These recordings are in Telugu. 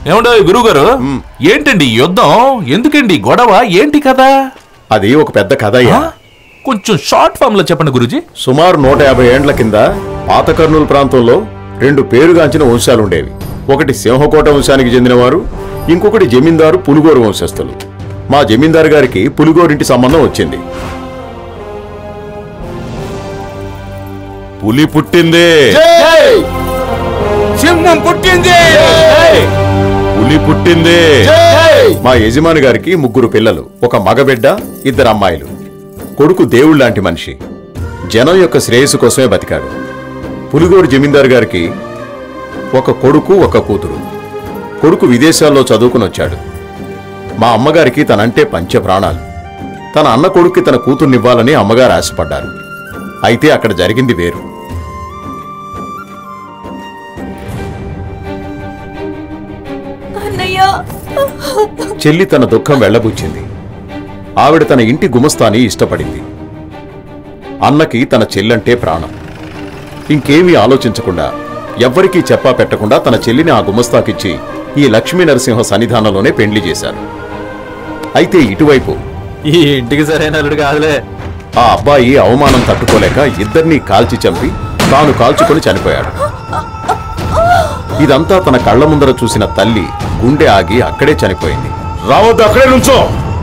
ఏమండో గురువుగారు, ఏంటండి యుద్ధం? ఎందుకండి గొడవ? ఏంటి కదా? అది ఒక పెద్ద కథ అయ్యా. కొంచెం షార్ట్ ఫామ్ లో చెప్పండి గురుజీ. సుమారు 150 ఏండ్ల కింద పాత కర్నూలు ప్రాంతంలో 2 పేరుగాంచిన వంశాలుండేవి. ఒకటి సింహకోట వంశానికి చెందినవారు, ఇంకొకటి జమీందారు పులిగోరు వంశస్థులు. మా జమీందారు గారికి పులిగోరింటి సంబంధం వచ్చింది. పులి పుట్టింది, సింహం పుట్టింది, పులి పుట్టింది. మా యజమాని గారికి 3 పిల్లలు, ఒక మగబిడ్డ, 2 అమ్మాయిలు. కొడుకు దేవుళ్లాంటి మనిషి, జనం యొక్క శ్రేయస్సు కోసమే బతికాడు. పులిగోరు జమీందారు గారికి ఒక కొడుకు, ఒక కూతురు. కొడుకు విదేశాల్లో చదువుకుని వచ్చాడు. మా అమ్మగారికి తనంటే పంచప్రాణాలు. తన అన్న కొడుక్కి తన కూతుర్నివ్వాలని అమ్మగారు ఆశపడ్డారు. అయితే అక్కడ జరిగింది వేరు. చెల్లి తన దుఃఖం వెళ్లబుచ్చింది. ఆవిడ తన ఇంటి గుమస్తాని ఇష్టపడింది. అన్నకి తన చెల్లంటే ప్రాణం. ఇంకేమీ ఆలోచించకుండా, ఎవ్వరికీ చెప్పా పెట్టకుండా తన చెల్లిని ఆ గుమస్తాకిచ్చి ఈ లక్ష్మీ నరసింహ సన్నిధానంలోనే పెండ్లి చేశారు. అయితే ఇటువైపు ఈ ఇంటికి సరైన అల్లుడు కాదులే. ఆ అబ్బాయి అవమానం తట్టుకోలేక ఇద్దరినీ కాల్చి చంపి తాను కాల్చుకొని చనిపోయాడు. ఇదంతా తన కళ్ల ముందర చూసిన తల్లి గుండె ఆగి అక్కడే చనిపోయింది. రావద్దు, అక్కడే నుంచో.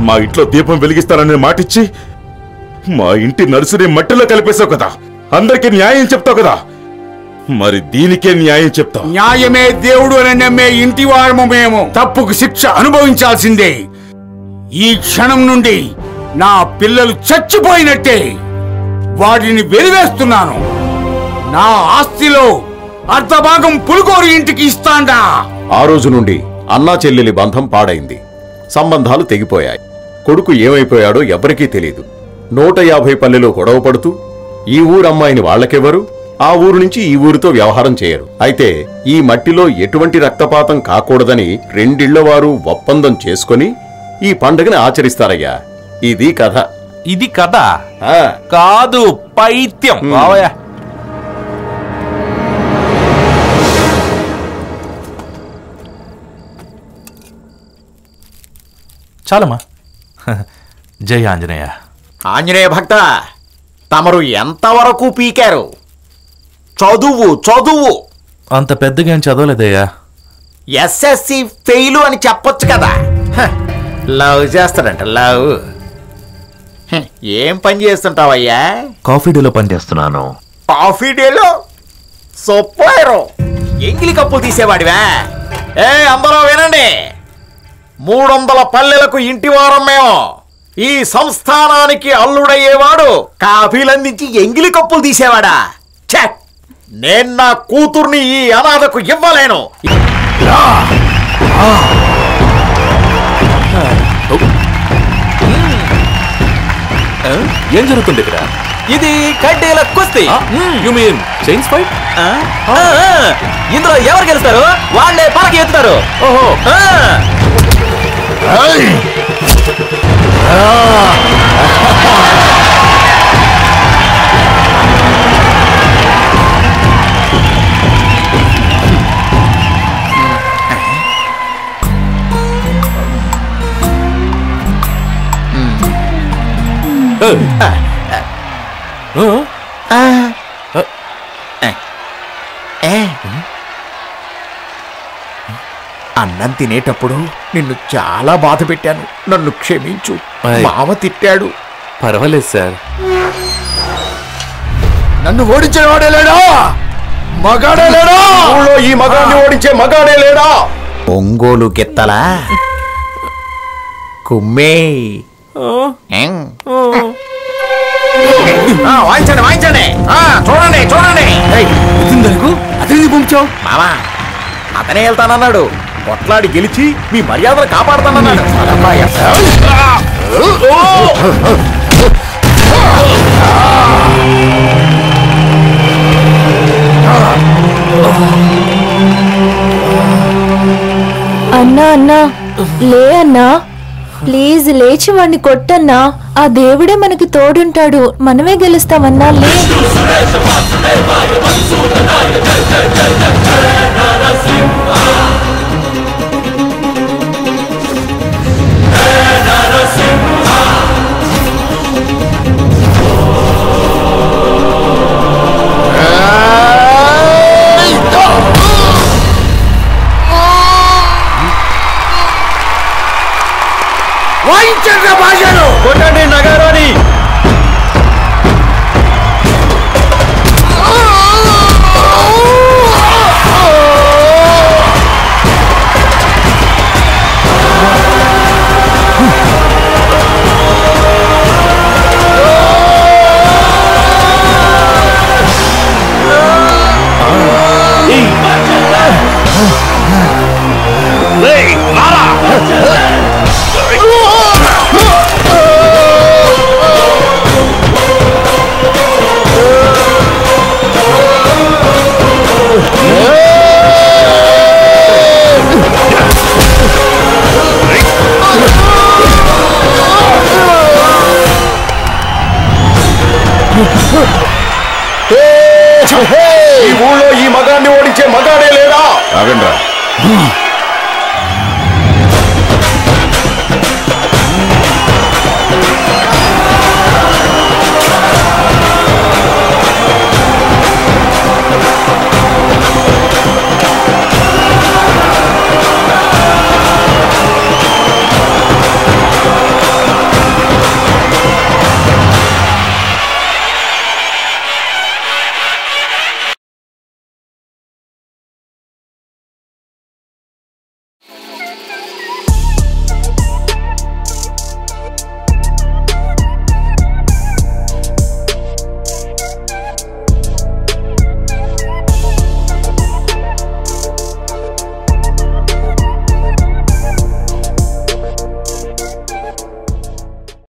మా ఇంట్లో దీపం వెలిగిస్తానని మాటిచ్చి మా ఇంటి నర్సుని మట్టిలో కలిపేశావు కదా. అందరికీ న్యాయం చెప్తావు కదా, మరి దీనికే న్యాయం చెప్తావు. న్యాయమే దేవుడు అని నమ్మే ఇంటి వారము మేము తప్పుకు శిక్ష అనుభవించాల్సిందే. ఈ క్షణం నుండి నా పిల్లలు చచ్చిపోయినట్టే. వాటిని వెలివేస్తున్నాను. నా ఆస్తిలో అర్ధభాగం పులిగోరు ఇంటికి ఇస్తాండా. ఆ రోజు నుండి అన్నా చెల్లెలి బంధం పాడైంది. సంబంధాలు తెగిపోయాయి. కొడుకు ఏమైపోయాడో ఎవ్వరికీ తెలీదు. 150 పల్లెలో గొడవ పడుతూ ఈ ఊరమ్మాయిని వాళ్ళకెవరు, ఆ ఊరు నుంచి ఈ ఊరితో వ్యవహారం చేయరు. అయితే ఈ మట్టిలో ఎటువంటి రక్తపాతం కాకూడదని రెండిళ్లవారు ఒప్పందం చేసుకుని ఈ పండుగని ఆచరిస్తారయ్యా. ఇది కథ. ఇది కథ కాదు, పైత్యం. చాలమ్మా. జై ఆంజనేయ. ఆంజనేయ భక్త, తమరు ఎంతవరకు పీకారు? చదువు చదువు. అంత పెద్దగా ఏం చదవలేదయ్యా. ఎస్ఎస్సి ఫెయిలు అని చెప్పొచ్చు కదా. లవ్ చేస్తాడంట, లవ్. ఏం పని చేస్తుంటావయ్యా? కాఫీ డేలో పనిచేస్తున్నాను. కాఫీ డేలో సొప్పారు ఎంగిలి కప్పులు తీసేవాడివా? అందరూ వినండి, 300 పల్లెలకు ఇంటి వారం మేము. ఈ సంస్థానానికి అల్లుడయ్యేవాడు కాఫీలందించి ఎంగిలి కప్పులు తీసేవాడా? చెక్. నేను నా కూతుర్ని ఈ అనాథకు ఇవ్వలేను. ఏం జరుగుతుంది ఇక్కడ? ఇది కడ్డీల కుస్తీ. You mean chains fight? ఇందులో ఎవరు గెలుస్తారు వాళ్ళే పలకి ఎత్తుతారు. ఓహో. అన్నం తినేటప్పుడు నిన్ను చాలా బాధ పెట్టాను, నన్ను క్షమించు. మామ తిట్టాడు. పర్వాలేదు సార్. నన్ను ఓడించిన వాడే లేడా? మగాడే లేడా? ఈ మగాడిని ఓడించే మగాడే లేడా? ఒంగోలు గిత్తలా కుమ్మే. వాయించండి వాయించండి. చూడండి చూడండి. అతని పంపించావు మామా? అతనే వెళ్తానన్నాడు. కొట్లాడి గెలిచి మీ మర్యాదలు కాపాడుతానన్నాడు. అన్నా అన్నా, లే అన్నా, ప్లీజ్ లేచి వాడిని కొట్టన్నా. ఆ దేవుడే మనకి తోడుంటాడు, మనమే గెలుస్తామన్నా. లే. వాయించండి భాషను. కొట్టండి నగారాని. ఈ ఊళ్ళో ఈ మగాన్ని ఓడించే మగాడే లేడా? ఆగండ్రా.